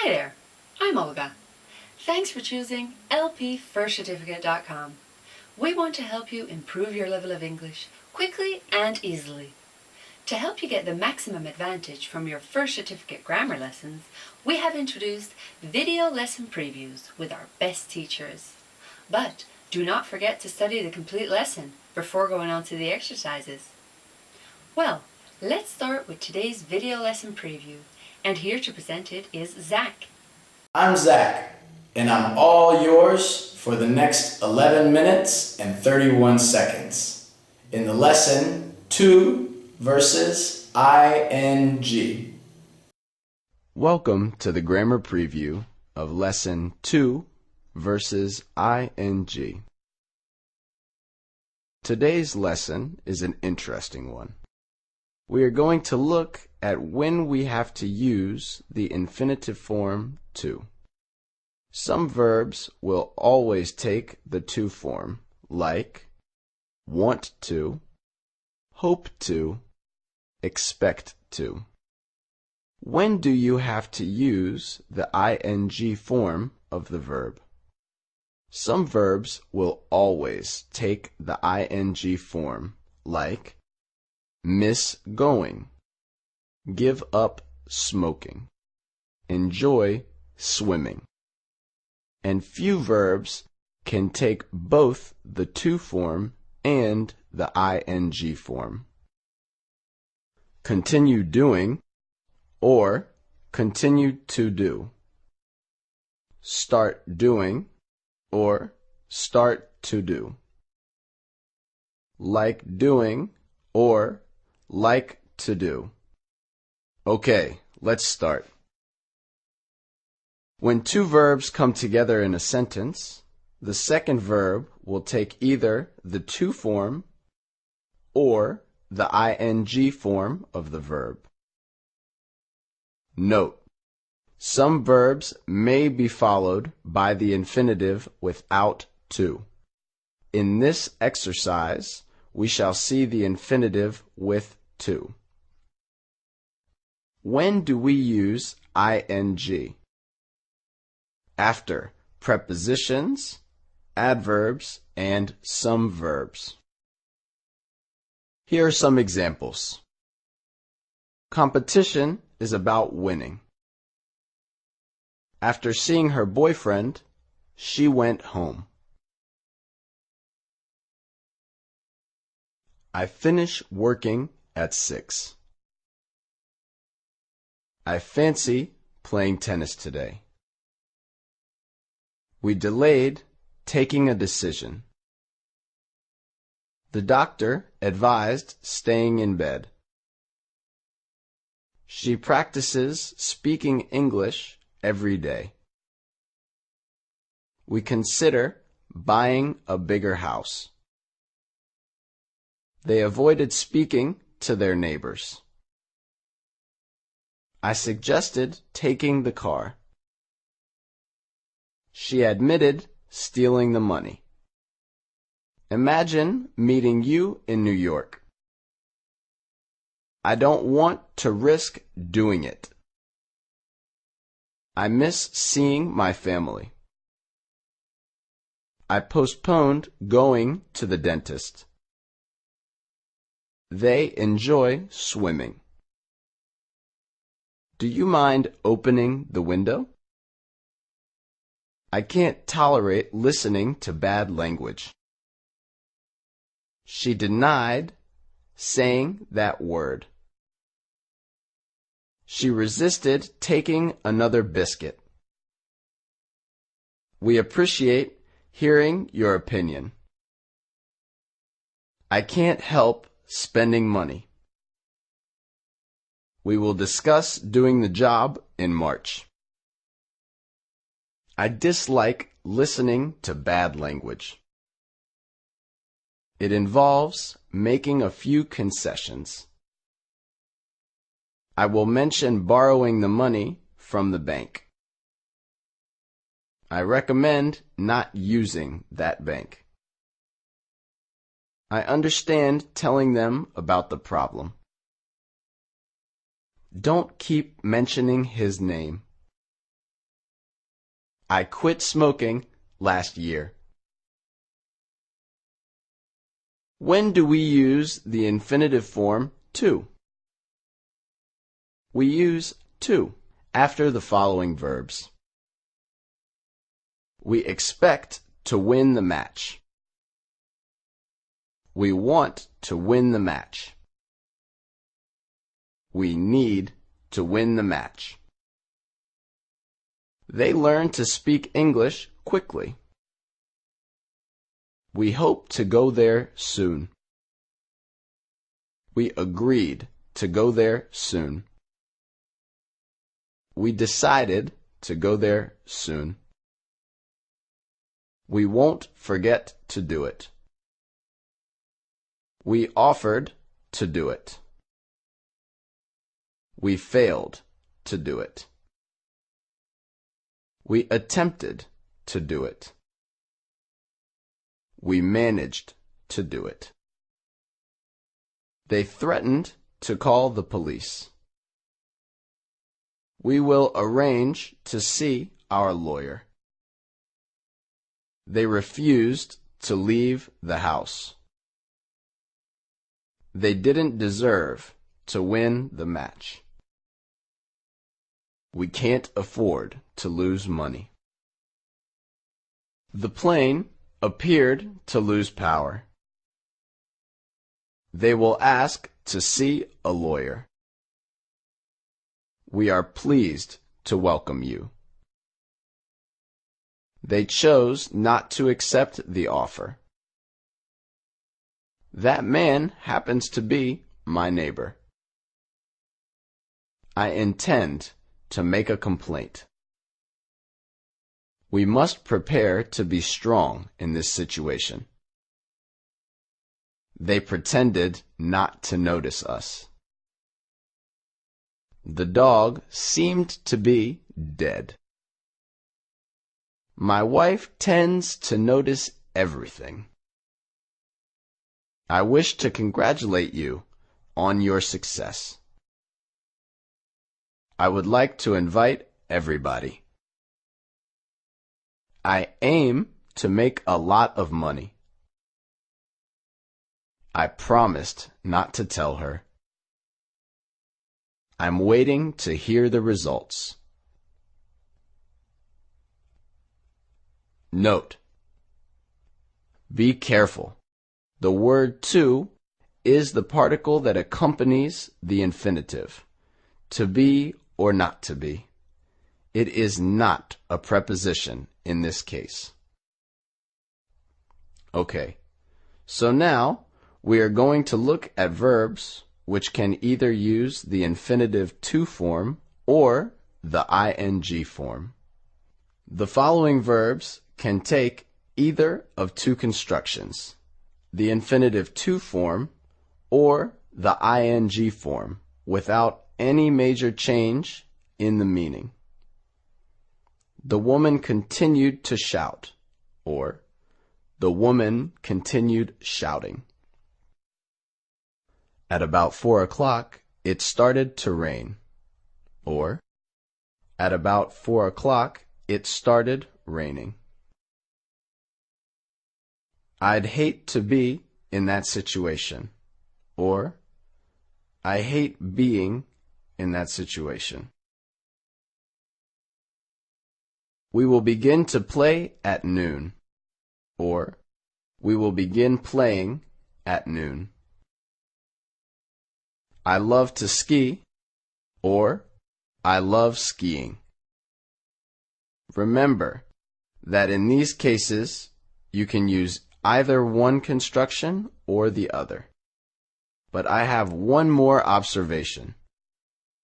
Hi there, I'm Olga. Thanks for choosing lpfirstcertificate.com. We want to help you improve your level of English quickly and easily. To help you get the maximum advantage from your first certificate grammar lessons, we have introduced video lesson previews with our best teachers. But do not forget to study the complete lesson before going on to the exercises. Well, let's start with today's video lesson preview, and here to present it is Zach. I'm Zach, and I'm all yours for the next 11 minutes and 31 seconds in the lesson to versus ing. Welcome to the grammar preview of lesson to versus ing. Today's lesson is an interesting one. We are going to look at when we have to use the infinitive form to. Some verbs will always take the to form, like want to, hope to, expect to. When do you have to use the ing form of the verb? Some verbs will always take the ing form, like miss going, give up smoking, enjoy swimming. And few verbs can take both the to form and the ing form. Continue doing or continue to do. Start doing or start to do. Like doing or like to do. Okay, let's start. When two verbs come together in a sentence, the second verb will take either the to form or the ing form of the verb. Note: some verbs may be followed by the infinitive without to. In this exercise, we shall see the infinitive with to. When do we use ing? After prepositions, adverbs, and some verbs. Here are some examples. Competition is about winning. After seeing her boyfriend, she went home. I finish working at 6. I fancy playing tennis today. We delayed taking a decision. The doctor advised staying in bed. She practices speaking English every day. We consider buying a bigger house. They avoided speaking to their neighbors. I suggested taking the car. She admitted stealing the money. Imagine meeting you in New York. I don't want to risk doing it. I miss seeing my family. I postponed going to the dentist. They enjoy swimming. Do you mind opening the window? I can't tolerate listening to bad language. She denied saying that word. She resisted taking another biscuit. We appreciate hearing your opinion. I can't help spending money. We will discuss doing the job in March. I dislike listening to bad language. It involves making a few concessions. I will mention borrowing the money from the bank. I recommend not using that bank. I understand telling them about the problem. Don't keep mentioning his name. I quit smoking last year. When do we use the infinitive form to? We use to after the following verbs. We expect to win the match. We want to win the match. We need to win the match. They learn to speak English quickly. We hope to go there soon. We agreed to go there soon. We decided to go there soon. We won't forget to do it. We offered to do it. We failed to do it. We attempted to do it. We managed to do it. They threatened to call the police. We will arrange to see our lawyer. They refused to leave the house. They didn't deserve to win the match. We can't afford to lose money. The plane appeared to lose power. They will ask to see a lawyer. We are pleased to welcome you. They chose not to accept the offer. That man happens to be my neighbor. I intend to make a complaint. We must prepare to be strong in this situation. They pretended not to notice us. The dog seemed to be dead. My wife tends to notice everything. I wish to congratulate you on your success. I would like to invite everybody. I aim to make a lot of money. I promised not to tell her. I'm waiting to hear the results. Note: be careful. The word to is the particle that accompanies the infinitive, to be or not to be. It is not a preposition in this case. Okay, so now we are going to look at verbs which can either use the infinitive to form or the ing form. The following verbs can take either of two constructions, the infinitive to form or the ing form, without any major change in the meaning. The woman continued to shout, or the woman continued shouting. At about 4 o'clock, it started to rain, or at about 4 o'clock, it started raining. I'd hate to be in that situation, or I hate being in that situation. We will begin to play at noon, or we will begin playing at noon. I love to ski, or I love skiing. Remember that in these cases, you can use either one construction or the other. But I have one more observation.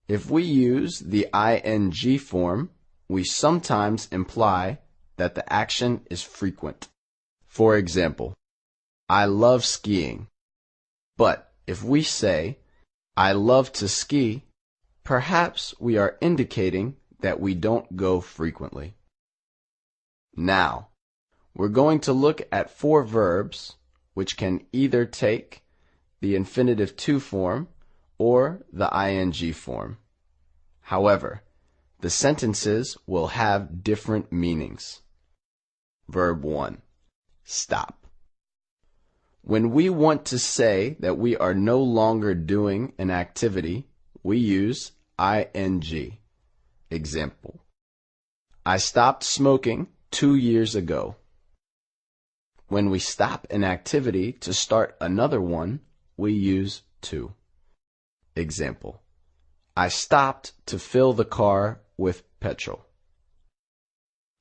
If we use the ing form, we sometimes imply that the action is frequent. For example, I love skiing. But if we say, I love to ski, perhaps we are indicating that we don't go frequently. Now, we're going to look at 4 verbs which can either take the infinitive to form or the ing form. However, the sentences will have different meanings. Verb 1. Stop. When we want to say that we are no longer doing an activity, we use ing. Example: I stopped smoking 2 years ago. When we stop an activity to start another one, we use to. Example: I stopped to fill the car with petrol.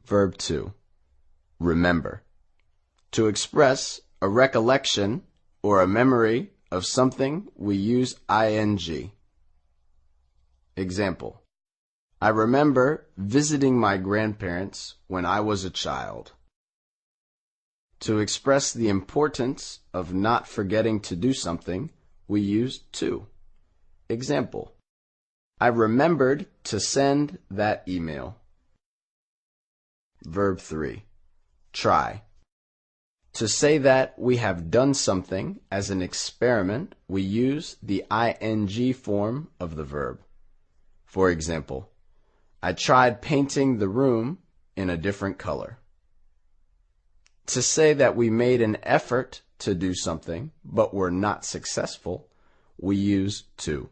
Verb 2. Remember. To express a recollection or a memory of something, we use ing. Example: I remember visiting my grandparents when I was a child. To express the importance of not forgetting to do something, we use to. Example: I remembered to send that email. Verb 3. Try. To say that we have done something as an experiment, we use the ing form of the verb. For example, I tried painting the room in a different color. To say that we made an effort to do something but were not successful, we use to.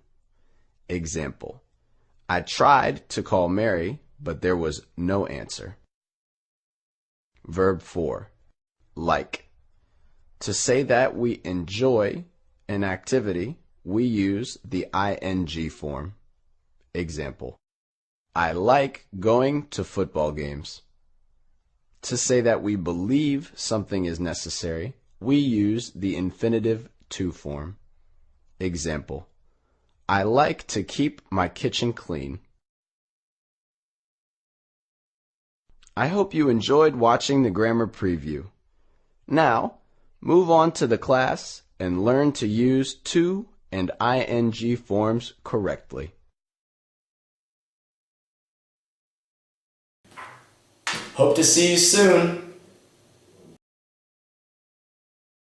Example: I tried to call Mary, but there was no answer. Verb 4. Like. To say that we enjoy an activity, we use the ing form. Example: I like going to football games. To say that we believe something is necessary, we use the infinitive to form. Example: I like to keep my kitchen clean. I hope you enjoyed watching the grammar preview. Now, move on to the class and learn to use to and ing forms correctly. Hope to see you soon.